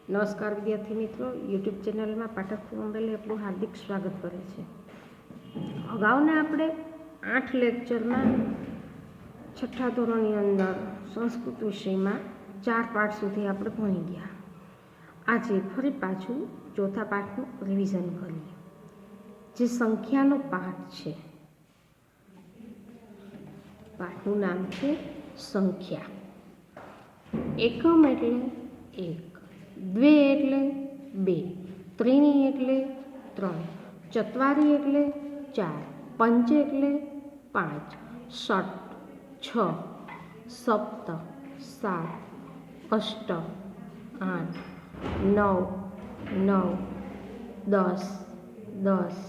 નમસ્કાર વિદ્યાર્થી મિત્રો, યુટ્યુબ ચેનલમાં પાઠક ફોરમરેલી આપણું હાર્દિક સ્વાગત કરે છે. અગાઉના આપણે 8 લેક્ચરમાં છઠ્ઠા ધોરણની અંદર સંસ્કૃત વિષયમાં 4 પાઠ સુધી આપણે ભણી ગયા. આજે ફરી પાછું ચોથા પાઠનું રિવિઝન કરીએ, જે સંખ્યાનો પાઠ છે. પાઠનું નામ છે સંખ્યા. એકમ એટલે 1, द्वे एटले 2, त्रीणी एटले 3, चत्वारी एटले 4, पंच एटले 5, षट 6, सप्त 7, अष्ट 8, 9 9, 10 10,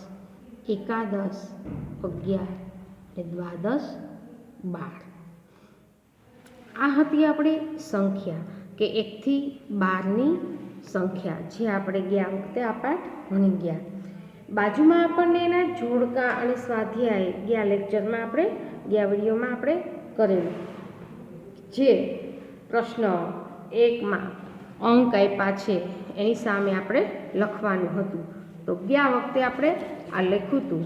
एकादश 11 અને દ્વાદશ 12. આ હતી આપણી સંખ્યા કે 1 થી 12ની સંખ્યા, જે આપણે ગયા વખતે આ પાઠ ભણી ગયા. બાજુમાં આપણને એના જોડકા અને સ્વાધ્યાય ગયા લેક્ચરમાં આપણે ગયા વિડીયોમાં આપણે કરેલું, જે પ્રશ્ન 1માં અંક આપ્યા છે એની સામે આપણે લખવાનું હતું. તો ગયા વખતે આપણે આ લખ્યું હતું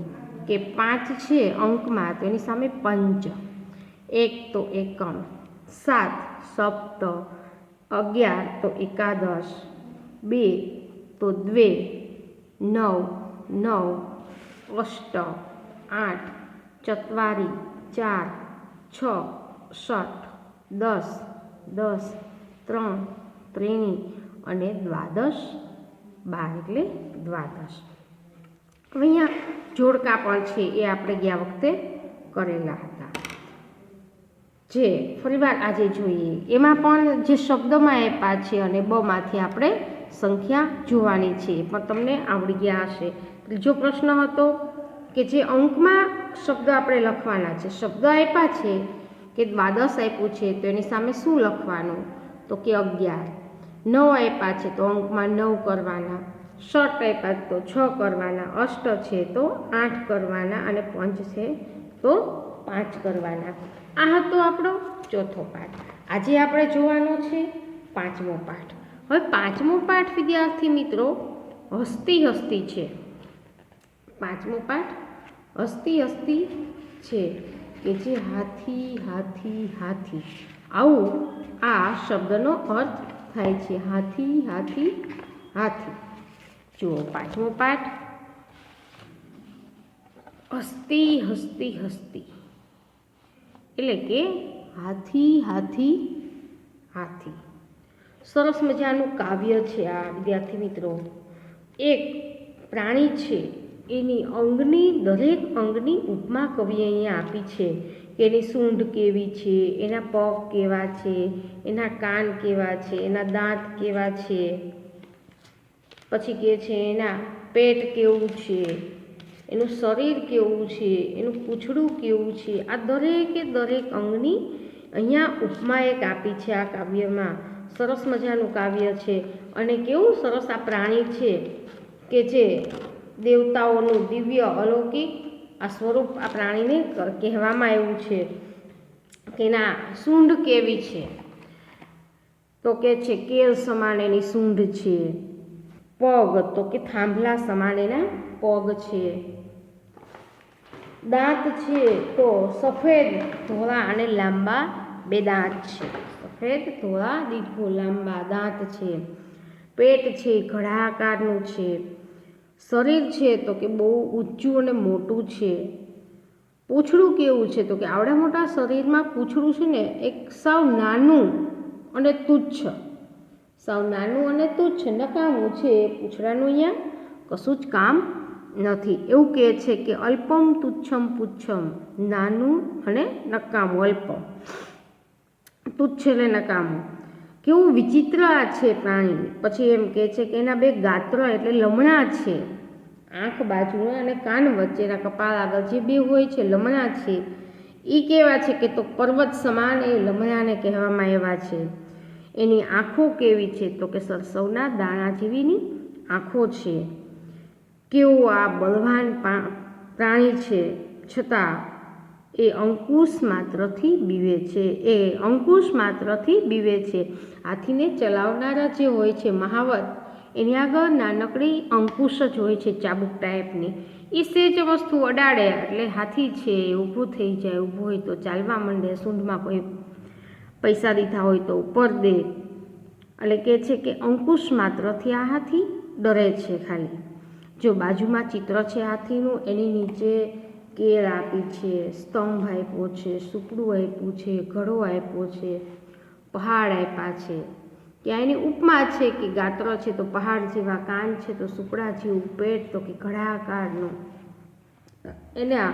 કે 5 છે અંકમાં, તો એની સામે પંચ, 1 તો એકમ, 7 સપ્ત, 11 તો એકાદશ, 2 તો દ્વે, 9 9, અષ્ટ 8, ચત્વારી 4, 6 ષટ, 10 10, 3 ત્રીણી અને દ્વાદશ 12 એટલે દ્વાદશ. અહીંયા જોડકા પણ છે એ આપણે ગયા વખતે કરેલા હતા, જે ફરીવાર આજે જોઈએ. એમાં પણ જે શબ્દમાં આપ્યા છે અને બમાંથી આપણે સંખ્યા જોવાની છે, પણ તમને આવડી ગયા હશે. ત્રીજો પ્રશ્ન હતો કે જે અંકમાં શબ્દ આપણે લખવાના છે. શબ્દ આપ્યા છે કે દ્વાદશ આપ્યું છે, તો એની સામે શું લખવાનું? તો કે 11. 9 આપ્યા છે તો અંકમાં 9 કરવાના, ષટ આપ્યા તો 6 કરવાના, અષ્ટ છે તો 8 કરવાના અને પંચ છે તો 5 કરવાના. આ હતો આપણો ચોથો પાઠ. આજે આપણે જોવાનો છે પાંચમો પાઠ. હવે પાંચમો પાઠ વિદ્યાર્થી મિત્રો હસ્તી હસ્તી છે. પાંચમો પાઠ હસ્તી હસ્તી છે, કે જે હાથી હાથી હાથી, આવું આ શબ્દનો અર્થ થાય છે. હાથી હાથી હાથી. જુઓ પાંચમો પાઠ, હસ્તી હસ્તી હસ્તી, એટલે કે હાથી હાથી હાથી. સરસ મજાનું કાવ્ય છે આ વિદ્યાર્થી મિત્રો. એક પ્રાણી છે, એની અંગની દરેક અંગની ઉપમા કવિએ અહીંયા આપી છે. એની સૂંઢ કેવી છે, એના પગ કેવા છે, એના કાન કેવા છે, એના દાંત કેવા છે, પછી કહે છે એના પેટ કેવું છે, એનું શરીર કેવું છે, એનું પૂંછડું કેવું છે. આ દરેકે દરેક અંગની અહીંયા ઉપમા એક આપી છે આ કાવ્યમાં. સરસ મજાનું કાવ્ય છે અને કેવું સરસ આ પ્રાણી છે કે જે દેવતાઓનું દિવ્ય અલૌકિક આ સ્વરૂપ આ પ્રાણીને કહેવામાં આવ્યું છે. કે એના સૂંઢ કેવી છે, તો કે છે કેલ સમાન એની સૂંઢ છે. પગ તો કે થાંભલા સમાન એના પગ છે. દાંત છે તો સફેદ ધોળા અને લાંબા 2 દાંત છે. સફેદ ધોળા દીર્ઘો લાંબા દાંત છે. પેટ છે ઘડા આકારનું છે. શરીર છે તો કે બહુ ઊંચું અને મોટું છે. પૂંછડું કેવું છે, તો કે આવડા મોટા શરીરમાં પૂંછડું છે ને એક સાવ નાનું અને તુચ્છ, સાવ નાનું અને તુચ્છ નકામું છે. પૂંછડાનું અહીંયા કશું જ કામ નથી. એવું કહે છે કે અલ્પમ તુચ્છમ પુચ્છમ, નાનું અને નકામું. અલ્પમ તુચ્છ એટલે નકામું. કેવું વિચિત્ર આ છે પ્રાણી. પછી એમ કહે છે કે એના 2 ગાત્ર એટલે લમણા છે. આંખ બાજુના અને કાન વચ્ચેના કપાળ આગળ જે 2 હોય છે લમણા છે. એ કેવા છે કે તો પર્વત સમાન એ લમણાને કહેવામાં આવ્યા છે. એની આંખો કેવી છે, તો કે સરસવના દાણા જેવીની આંખો છે. કેવું આ બળવાન પ્રાણી છે, છતાં એ અંકુશ માત્રથી બીવે છે. એ અંકુશ માત્રથી બીવે છે. હાથીને ચલાવનારા જે હોય છે મહાવત, એની આગળ નાનકડી અંકુશ જ હોય છે ચાબુક ટાઈપની. એ સેજ વસ્તુ અડાડે એટલે હાથી છે એ ઊભું થઈ જાય. ઊભું હોય તો ચાલવા માંડે. સૂંઢમાં કોઈ પૈસા દીધા હોય તો ઉપર દે. એટલે કહે છે કે અંકુશ માત્રથી આ હાથી ડરે છે ખાલી. જો બાજુમાં ચિત્ર છે હાથીનું, એની નીચે કેળ આપી છે, સ્તંભ આપ્યો છે, સુપડું આપ્યું છે, ઘડો આપ્યો છે, પહાડ આપ્યા છે. ત્યાં એની ઉપમા છે કે ગાત્ર છે તો પહાડ જેવા કાન છે, તો સુપડા જેવું પેટ તો કે ઘડા આકારનું, એના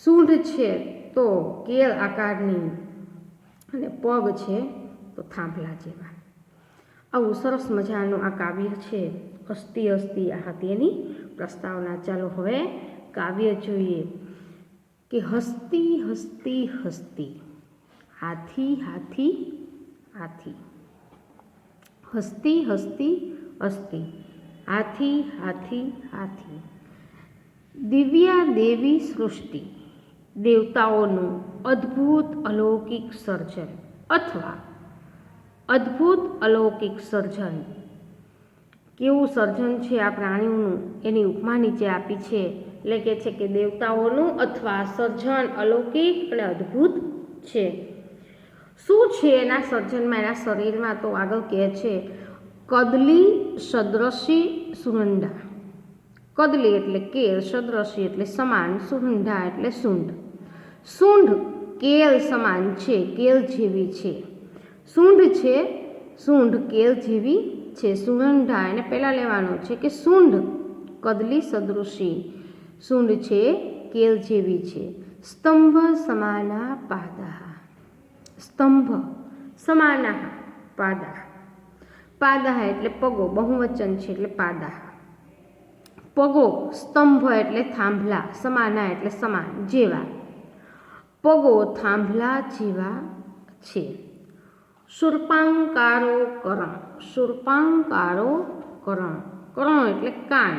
સૂંઢ છે તો કેળ આકારની, અને પગ છે તો થાંભલા જેવા. આવું સરસ મજાનું આ કાવ્ય છે. હસતી હસતી આ હતી એની પ્રસ્તાવના. ચાલો હવે કાવ્ય જોઈએ કે હસતી હસતી હસતી, હાથી હાથી હાથી. હસતી હસતી હસતી, હાથી હાથી હાથી. દિવ્યા દેવી સૃષ્ટિ, દેવતાઓનું અદ્ભુત અલૌકિક સર્જન અથવા અદ્ભુત અલૌકિક સર્જન. કેવું સર્જન છે આ પ્રાણીઓનું એની ઉપમા નીચે આપી છે. એટલે કે છે કે દેવતાઓનું અથવા સર્જન અલૌકિક અને અદ્ભુત છે. શું છે એના સર્જનમાં, એના શરીરમાં? તો આગળ કહે છે કદલી સદ્રશી સુનંડા. કદલી એટલે કેળ, સદ્રશી એટલે સમાન, સુનંડા એટલે સૂંઢ. સૂંઢ કેળ સમાન છે, કેળ જેવી છે. સૂંઢ છે, સૂંઢ કેળ જેવી છે. સુનંડા એને પહેલાં લેવાનું છે કે સૂંઢ કદલી સદૃશી, સૂંઢ છે કેળ જેવી છે. સ્તંભ સમાના પાદા, સ્તંભ સમાના પાદા. પાદા એટલે પગો, બહુવચન છે એટલે પાદા. પગો, સ્તંભ એટલે થાંભલા, સમાના એટલે સમાન, જેવા. પગો થાંભલા જેવા છે. શૂર્પાંકારો કરણ, શૂર્પાંકારો કરણ. કરણ એટલે કાન.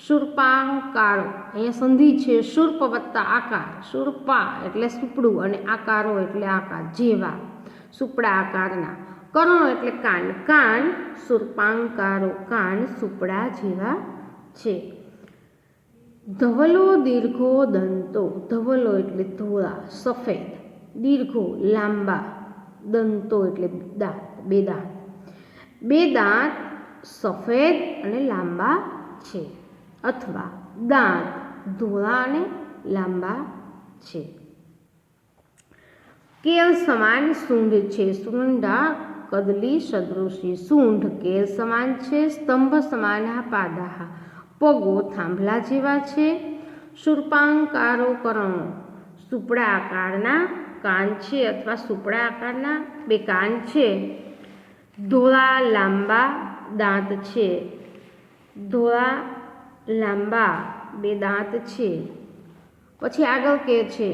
શૂર્પાંકારો, અહીંયા સંધિ છે શૂર્પ વત્તા આકાર. શૂર્પા એટલે સુપડું અને આકારો એટલે આકાર, જેવા, સુપડા આકારના. કરણ એટલે કાન. કાન શૂર્પાંકારો, કાન સુપડા જેવા છે. ધવલો દીર્ઘો દંતો, ધવલો એટલે ધોળા સફેદ, દીર્ઘો લાંબા, દંતો એટલે દાંત, બે દાંત. બે દાંત સફેદ અને લાંબા છે, અથવા દાંત ધોળા અને લાંબા છે. કેળ સમાન સૂંઢ છે, સુનંડા કદલી સદૃશી. સૂંઢ કેળ સમાન છે, સ્તંભ સમાના પાદા, પગો થાંભલા જેવા છે. શૂર્પાંકારો કરણો, સુપડા આકારના કાન છે અથવા સુપડા આકારના બે કાન છે. ધોળા લાંબા દાંત છે, ધોળા લાંબા બે દાંત છે. પછી આગળ કહે છે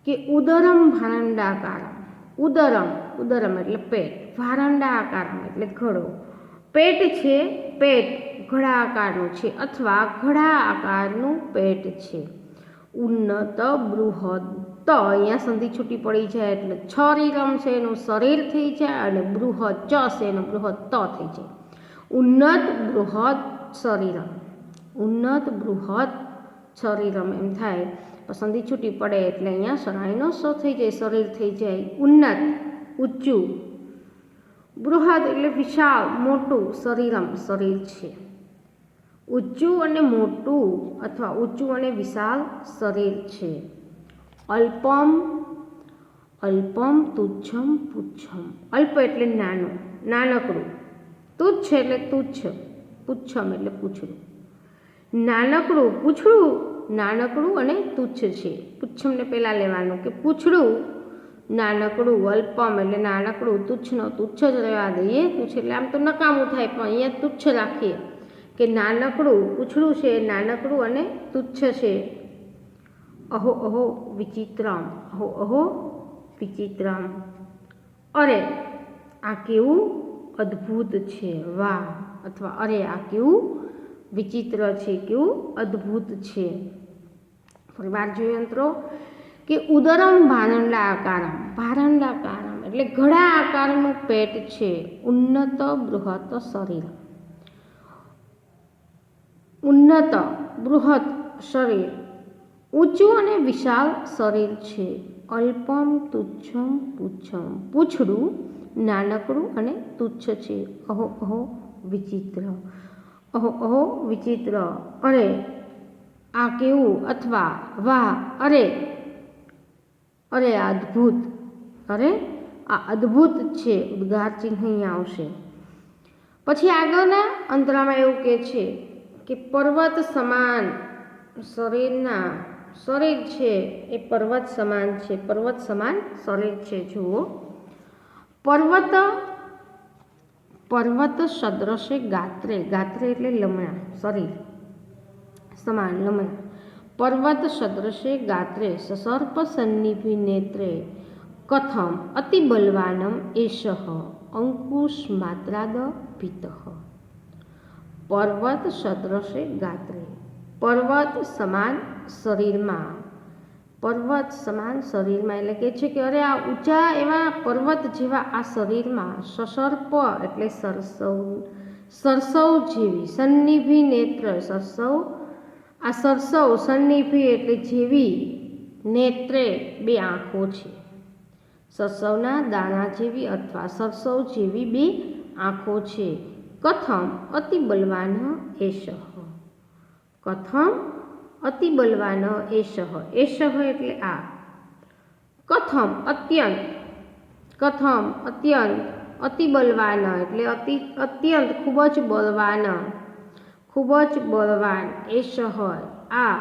કે ઉદરમ ભારંડાકારમ. ઉદરમ, ઉદરમ એટલે પેટ, ભારંડાકારમ એટલે ઘડો. પેટ છે, પેટ ઘડા આકારનું છે અથવા ઘડા આકારનું પેટ છે. ઉન્નત બૃહદ, અહીંયા સંધિ છૂટી પડી જાય એટલે છરીરમ છે એનું શરીર થઈ જાય, અને બૃહદ ચ છે એનું બૃહદ ત થઈ જાય. ઉન્નત બૃહદ શરીરમ, ઉન્નત બૃહદ શરીરમ એમ થાય. સંધિ છૂટી પડે એટલે અહીંયા શરાઈનો સ થઈ જાય, શરીર થઈ જાય. ઉન્નત ઊંચું, બૃહદ એટલે વિશાળ મોટું, શરીરમ શરીર છે. ઊંચું અને મોટું અથવા ઊંચું અને વિશાળ શરીર છે. અલ્પમ, અલ્પમ તુચ્છમ પુચ્છમ. અલ્પ એટલે નાનું, નાનકડું. તુચ્છ એટલે તુચ્છ, પુચ્છમ એટલે પૂંછડું. નાનકડું, પૂંછડું નાનકડું અને તુચ્છ છે. પુચ્છમને પહેલાં લેવાનું કે પૂંછડું નાનકડું. અલ્પમ એટલે નાનકડું, તુચ્છનો તુચ્છ જ રહેવા દઈએ. તુચ્છ એટલે આમ તો નકામું થાય, પણ અહીંયા તુચ્છ રાખીએ કે નાનકડું પૂંછડું છે, નાનકડું અને તુચ્છ છે. અહો અહો વિચિત્રમ, અહો અહો વિચિત્રમ. અરે આ કેવું અદ્ભુત છે, વાહ, અથવા અરે આ કેવું વિચિત્ર છે, કેવું અદ્ભુત છે. ફરી વાર જોઈએ મિત્રો કે ઉદરમ ભારંડાકારમ, ભારંડાકારમ એટલે ઘડા આકારનું પેટ છે. ઉન્નત બૃહત શરીર, ઉન્નત બૃહત શરીર, ઊંચું અને વિશાળ શરીર છે. અલ્પમ તુચ્છમ પુચ્છમ, પૂંછડું નાનકડું અને તુચ્છ છે. અહો અહો વિચિત્ર, અહો અહો વિચિત્ર, અરે આ કેવું, અથવા વાહ, અરે અરે આ અદ્ભુત, અરે આ અદ્ભુત છે. ઉદ્ગાર ચિહ્ન અહીંયા આવશે. પછી આગળના અંતરામાં એવું કહે છે કે પર્વત સમાન શરીરના, શરીર છે એ પર્વત સમાન છે, પર્વત સમાન શરીર છે. જુઓ, પર્વત, પર્વત સદ્રશે ગાત્રે, ગાત્રે એટલે લમણા, શરીર સમાન લમણા. પર્વત સદ્રશે ગાત્રે સસર્પ સન્નિભి નેત્રે કથમ અતિ બલવાનમ એષઃ અંકુશ માત્રાદ ભીતઃ. પર્વત સદ્રશે ગાત્રે, પર્વત સમાન શરીરમાં, પર્વત સમાન શરીરમાં એટલે કે છે કે અરે આ ઊંચા એવા પર્વત જેવા આ શરીરમાં સસર્પ એટલે સરસવ, સરસવ જેવી, સન્નિભી નેત્ર સરસવ, આ સરસવ સન્નિભી એટલે જેવી, નેત્રે બે આંખો છે. સરસવના દાણા જેવી અથવા સરસવ જેવી બે આંખો છે. કથમ અતિ બલવાન એષઃ, કથમ અતિ બલવાન એષઃ, એષઃ એટલે આ, કથમ અત્યંત, કથમ અત્યંત, અતિ બલવાન એટલે અતિ અત્યંત ખૂબ જ બલવાન, ખૂબ જ બળવાન, એષઃ આ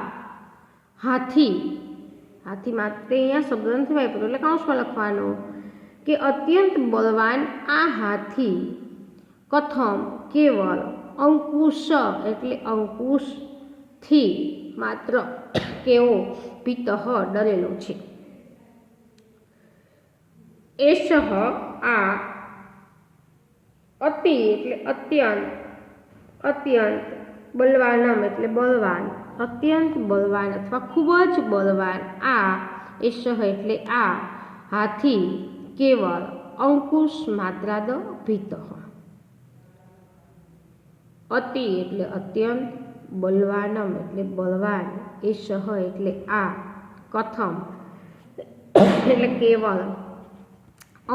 હાથી, હાથી માટે અહીંયા શબ્દ નથી વાપર્યો એટલે કૌંસમાં લખવાનો કે અત્યંત બળવાન આ હાથી, કથમ કેવળ, અંકુશ એટલે અંકુશથી માત્ર, કેવો, ભીતઃ ડરેલો છે. એષઃ આ અતિ એટલે અત્યંત, અત્યંત બલવાનમ એટલે બળવાન, અત્યંત બળવાન અથવા ખૂબ જ બળવાન આ, એષઃ એટલે આ હાથી, કેવળ, અંકુશ માત્રાદ ભીતઃ. અતિ એટલે અત્યંત, બલવાનમ એટલે બળવાન, એષઃ એટલે આ, કથમ એટલે કેવળ,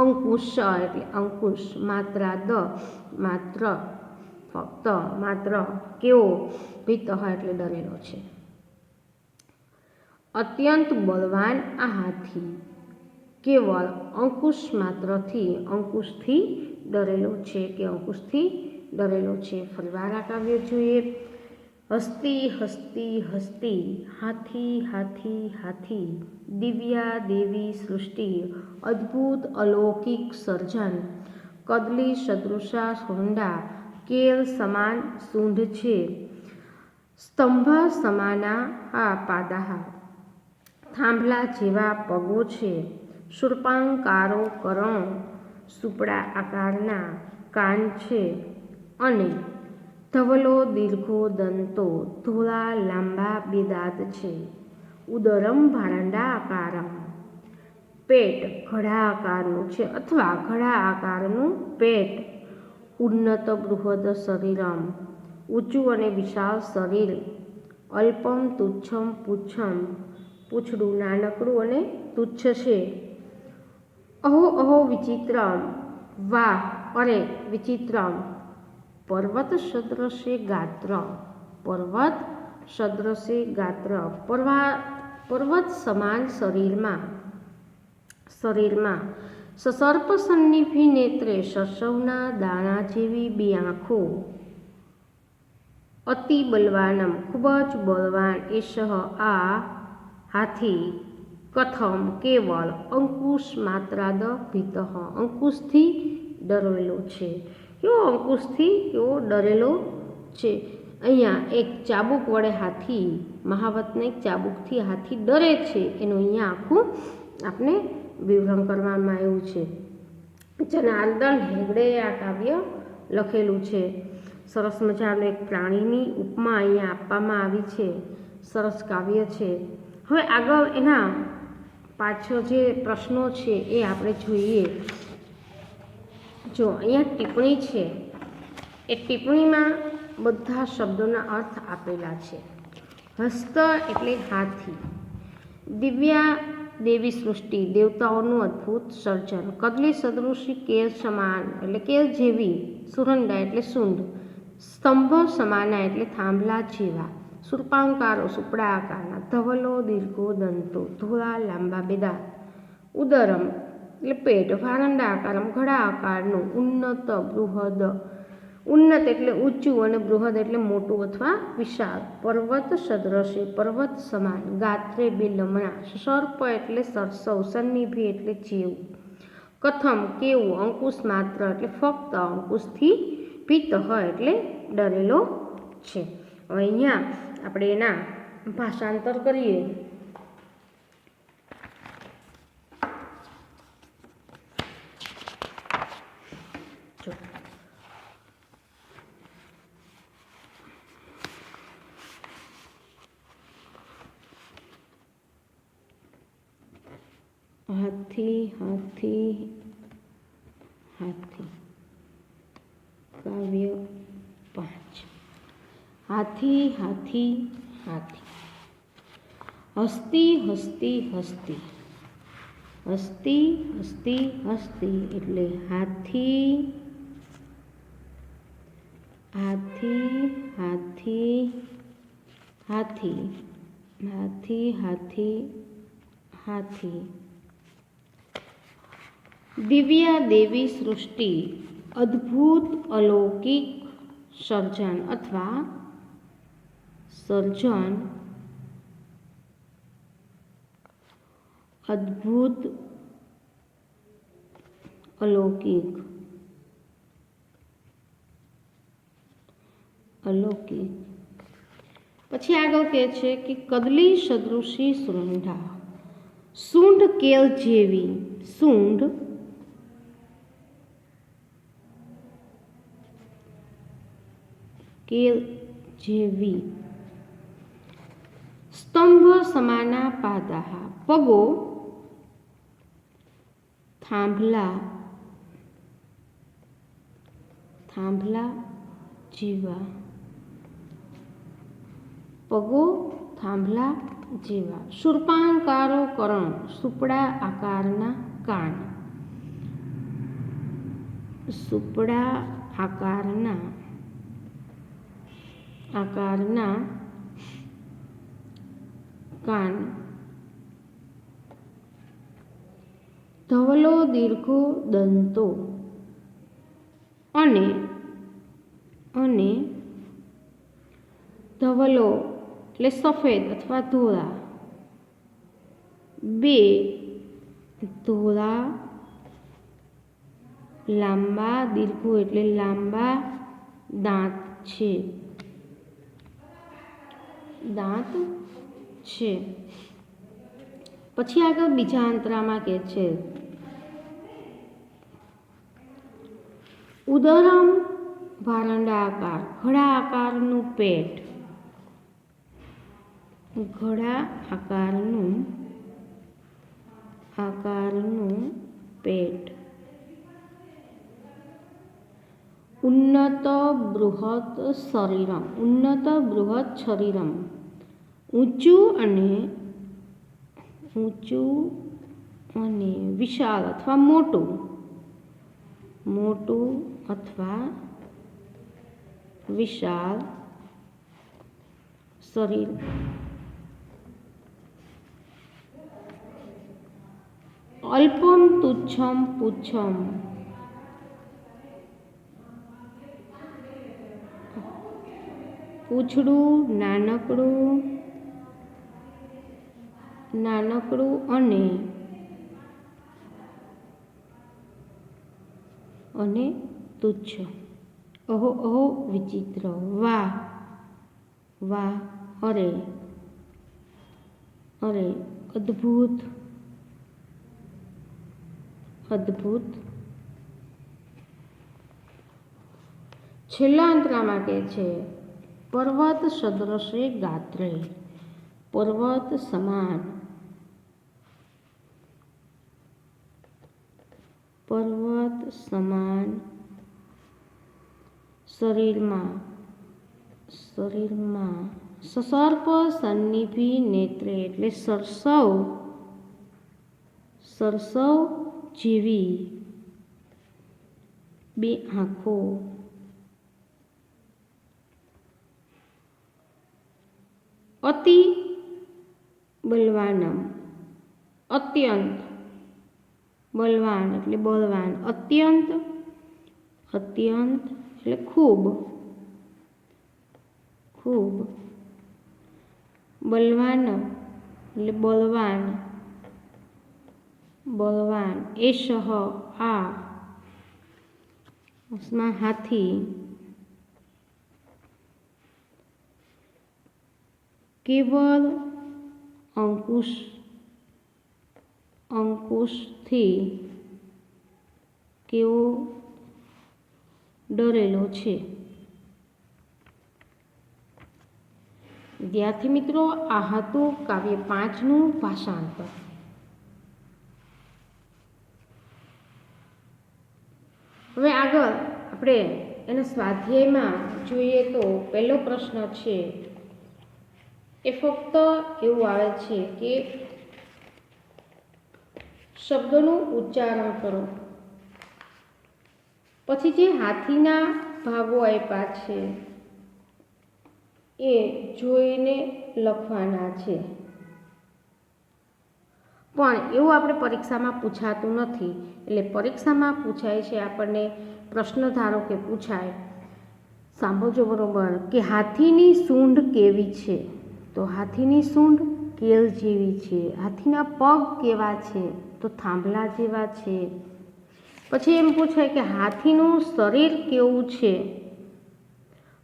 અંકુશ એટલે અંકુશ, માત્રાદ માત્ર, ફક્ત માત્ર, કેવો, ભીતઃ એટલે ડરેલો છે. અત્યંત બળવાન આ હાથી કેવળ અંકુશ માત્રથી, અંકુશથી ડરેલો છે કે અંકુશથી ડરેલો છે. ફરીવાર આ કાવ્ય જોઈએ. હસ્તી હસ્તી હસ્તી, હાથી હાથી હાથી, દિવ્યા દેવી સૃષ્ટિ, અદ્ભુત અલૌકિક સર્જન, કદલી સદૃશા સોંડા, કેલ સમાન સૂંઢ છે, સ્તંભ સમાના આ પાદાહ, થાંભલા જેવા પગો છે, શૂર્પાંકારો કરણ, સુપડા આકારના કાન છે, અને ધવલો દીર્ઘો દંતો, ધોળા લાંબા બે દાંત છે. ઉદરમ ભારંડા આકારમ, પેટ ઘડા આકારનું છે અથવા ઘડા આકારનું પેટ. ઉન્નત બૃહદ શરીરમ, ઊંચું અને વિશાળ શરીર. અલ્પમ તુચ્છમ પુચ્છમ, પૂંછડું નાનકડું અને તુચ્છ છે. અહો અહો વિચિત્રમ, વાહ અરે વિચિત્રમ. પર્વત સદ્રશે ગાત્ર, પર્વત સદ્રશે ગાત્ર, પર્વત સમાન શરીરમાં, શરીરમાં. સસર્પ સન્નિભી નેત્રે, સરસવના દાણા જેવી બે આંખો. અતિ બલવાનમ ખૂબ જ બળવાન, એષઃ આ હાથી, કથમ કેવળ, અંકુશ માત્રાદ ભીતઃ અંકુશથી ડરેલો છે. કેવો અંકુશથી કેવો ડરેલો છે. અહીંયા એક ચાબુક વડે હાથી, મહાવતને એક ચાબુકથી હાથી ડરે છે એનું અહીંયા આખું આપણે વિવરણ કરવામાં આવ્યું છે. જનાર્દન હેગડેએ આ કાવ્ય લખેલું છે. સરસ મજાનું એક પ્રાણીની ઉપમા અહીંયા આપવામાં આવી છે. સરસ કાવ્ય છે. હવે આગળ એના પાછળ જે પ્રશ્નો છે એ આપણે જોઈએ. જો અહીંયા ટિપ્પણી છે, એ ટિપ્પણીમાં બધા શબ્દોના અર્થ આપેલા છે. હસ્ત એટલે હાથી, દિવ્યા દેવી સૃષ્ટિ દેવતાઓનું અદ્ભુત સર્જન, કદલી સદૃશી કેલ સમાન એટલે કેલ જેવી, સુરંડા એટલે સૂંઢ, સ્તંભ સમાના એટલે થાંભલા જેવા, શૂર્પાંકારો સુપડા આકારના, ધવલો દીર્ઘો દંતો ધોળા લાંબા બેદાંત, ઉદરમ એટલે પેટ, વારંડા આકારમ ઘડા આકારનું, ઉન્નત બૃહદ, ઉન્નત એટલે ઊંચું અને બૃહદ એટલે મોટું અથવા વિશાળ, પર્વત સદૃશી પર્વત સમાન, ગાત્રે બે લમણા, સર્પ એટલે સરસવ, સન્નિભી એટલે જેવું, કથમ કેવું, અંકુશ માત્ર એટલે ફક્ત અંકુશથી, ભીત એટલે ડરેલો છે. હવે અહીંયા આપણે એના ભાષાંતર કરીએ. હાથી હાથી હાથી. કાવ્ય 5. હાથી હાથી હાથી. હસ્તી હસ્તી હસ્તી, હસ્તી હસ્તી હસ્તી એટલે હાથી હાથી હાથી હાથી હાથી હાથી હાથી. દિવ્યા દેવી સૃષ્ટિ અદ્ભુત અલૌકિક સર્જન અથવા સર્જન, અદ્ભુત અલૌકિક અલૌકિક. પછી આગળ કહે છે કે કદલી સદૃશી સુરંડા, સૂંઢ કેલ જેવી, સૂંઢ કેલ જેવી, સ્તંભ સમાના પાદાહ પગો, થાંભલા થાંભલા જેવા, પગો થાંભલા જેવા, શૂર્પાંકારો કરણ સુપડા આકારના કાન, સુપડા આકારના કાન, ધવલો દીર્ઘો દંતો અને ધવલો એટલે સફેદ અથવા ધોળા, બે ધોળા લાંબા, દીર્ઘો એટલે લાંબા દાંત છે, દાંત છે. પછી આગળ બીજા અંતરામાં કહે છે ઉદરમ વારંડા આકાર, ઘડા આકારનું પેટ, ઘડા આકારનું પેટ, ઉન્નત બૃહદ શરીરમ, ઉન્નત બૃહદ શરીરમ, ઊંચું અને વિશાળ અથવા મોટું અથવા વિશાળ શરીર. અલ્પમ તુચ્છમ પુચ્છમ, પૂંછડું નાનકડું અને તુચ્છ. અહો અહો વિચિત્ર, વાહ વાહ, અરે અરે, અદ્ભુત અદ્ભુત. છેલ્લા અંતરામાં કહે છે પર્વત સદૃશે ગાત્રે, પર્વત સમાન, पर्वत समान शरीरमा ससर्प सन्निभि नेत्रे एटले सरसव जेवी बे आँखो। अति बलवानम अत्यंत बलवान એટલે બળવાન અત્યંત એટલે ખૂબ બલવાન એટલે બળવાન એષઃ આ उसमें हाथी केवल अंकुश थी केवो डरेलो छे। विद्यार्थी मित्रों आ हतुं काव्य 5 નું ભાષાંતર। હવે આગળ આપણે એના સ્વાધ્યાયમાં જોઈએ તો પહેલો પ્રશ્ન છે એ ફક્ત એવું આવે છે કે શબ્દોનું ઉચ્ચારણ કરો, પછી જે હાથીના ભાગો આપ્યા છે એ જોઈને લખવાના છે, પણ એવું આપણે પરીક્ષામાં પૂછાતું નથી। એટલે પરીક્ષામાં પૂછાય છે આપણને પ્રશ્ન ધારો કે પૂછાય, સાંભળજો બરોબર, કે હાથીની સૂંઢ કેવી છે? તો હાથીની સૂંઢ કેલ જેવી છે। હાથીના પગ કેવા છે? તો થાંભલા જેવા છે। પછી એમ પૂછાય કે હાથીનું શરીર કેવું છે?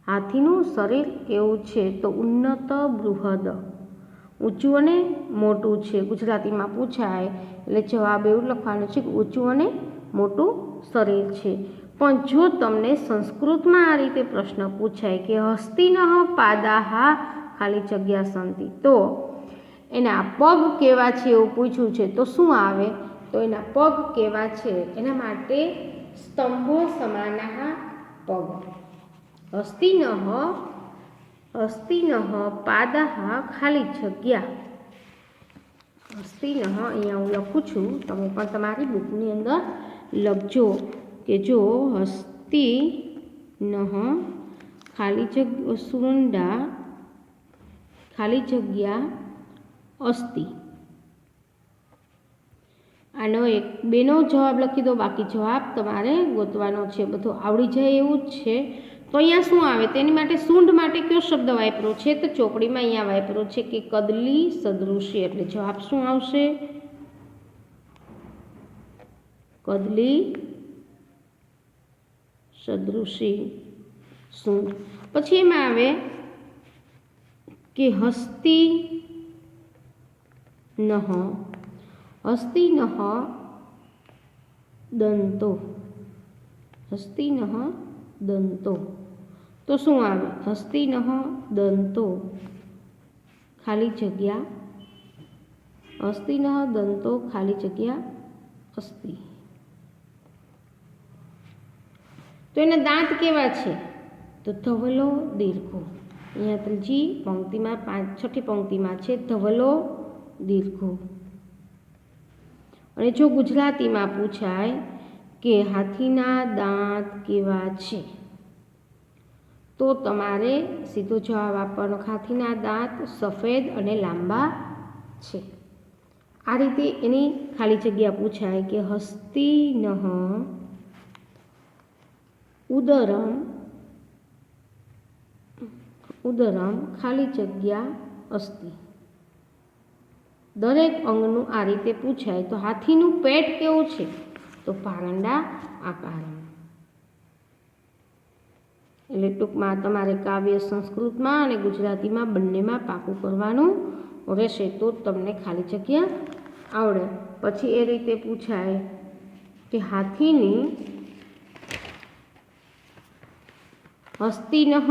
હાથીનું શરીર કેવું છે? તો ઉન્નત બૃહદ ઊંચું અને મોટું છે। ગુજરાતીમાં પૂછાય એટલે જવાબ એવું લખવાનો છે કે ઊંચું અને મોટું શરીર છે। પણ જો તમને સંસ્કૃતમાં આ રીતે પ્રશ્ન પૂછાય કે હસ્તિનઃ પાદાહ ખાલી જગ્યા સંતિ, તો એના પગ કેવા છે એવું પૂછ્યું છે તો શું આવે? તો એના પગ કેવા છે એના માટે સ્તંભો સમાનાહ પગ। હસ્તિનઃ પાદાહ ખાલી જગ્યા હસ્તિનઃ, અહીંયા હું લખું છું, તમે પણ તમારી બુકની અંદર લખજો કે જો હસ્તિનઃ ખાલી જગ્યા સુરંડા ખાલી જગ્યા અસ્તિ, આનો એક બેનો જવાબ લખી દો, બાકી જવાબ તમારે ગોતવાનો છે। બધું આવડી જાય એવું જ છે। તો અહીંયા શું આવે? તેની માટે સૂંઢ માટે કયો શબ્દ વાપર્યો છે? તો ચોપડીમાં અહીંયા વાપર્યો છે કે કદલી સદૃશી, એટલે જવાબ શું આવશે? કદલી સદૃશી સૂંઢ। પછી એમાં આવે કે હસ્તિનઃ દંતો, તો શું આવે? હસ્તિનઃ દંતો ખાલી જગ્યા અસ્તિ। તો એના દાંત કેવા છે? તો ધવલો દીર્ઘો, અહીંયા ત્રીજી પંક્તિમાં છઠ્ઠી પંક્તિમાં છે ધવલો દીર્ઘો। અને જો ગુજરાતીમાં પૂછાય કે હાથીના દાંત કેવા છે તો તમારે સીધો જવાબ આપવાનો, હાથીના દાંત સફેદ અને લાંબા છે। આ રીતે એની ખાલી જગ્યા પૂછાય કે હસ્તિનઃ ઉદરમ ખાલી જગ્યા અસ્તિ। દરેક અંગનું આ રીતે પૂછાય। તો હાથીનું પેટ કેવું છે? તો પારંડા આકારનું। એટલે ટૂંકમાં તમારે કાવ્ય સંસ્કૃતમાં અને ગુજરાતીમાં બંનેમાં પાકું કરવાનું રહેશે તો તમને ખાલી જગ્યા આવડે। પછી એ રીતે પૂછાય કે હાથીની હસ્તિનઃ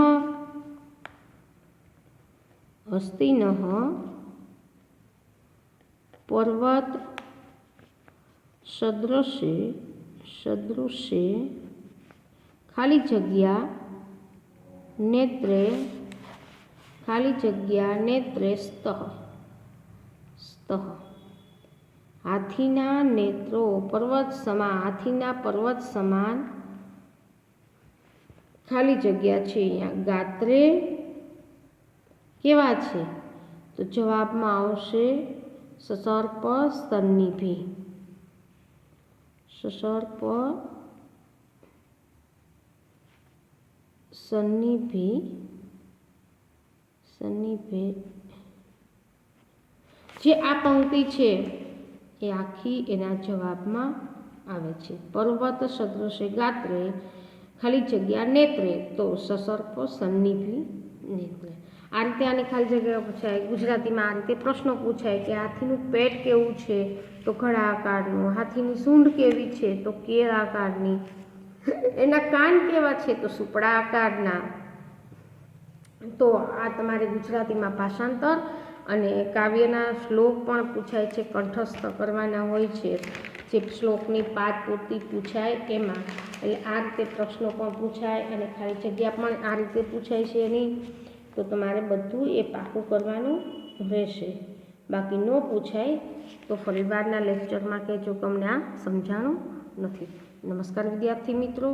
પર્વત સદૃશે ખાલી જગ્યા નેત્રે સ્તઃ હાથીના નેત્રો પર્વત સમાન ખાલી જગ્યા છે અહીંયા ગાત્રે કેવા છે તો જવાબમાં આવશે સસર્પ સન્નિભે જે આ પંક્તિ છે એ આખી એના જવાબમાં આવે છે પર્વત સદૃશે ગાત્રે ખાલી જગ્યા નેત્રે તો સસર્પ સન્નિભી નેત્રે આ રીતે આની ખાલી જગ્યા પૂછાય ગુજરાતીમાં આ રીતે પ્રશ્નો પૂછાય કે હાથીનું પેટ કેવું છે તો ઘડા આકારનું હાથીની સૂંઢ કેવી છે તો કેર આકારની એના કાન કેવા છે તો સુપડા આકારના તો આ તમારે ગુજરાતીમાં ભાષાંતર અને કાવ્યના શ્લોક પણ પૂછાય છે કંઠસ્થ કરવાના હોય છે જે શ્લોકની પાઠ પૂર્તિ પૂછાય એમાં એટલે આ રીતે પ્રશ્નો પણ પૂછાય અને ખાલી જગ્યા પણ આ રીતે પૂછાય છે એની તો તમારે બધું એ પાકું કરવાનું રહેશે બાકી ન પૂછાય તો ફરીવારના લેક્ચરમાં કહેજો કે અમને આ સમજાણું નથી. નમસ્કાર વિદ્યાર્થી મિત્રો.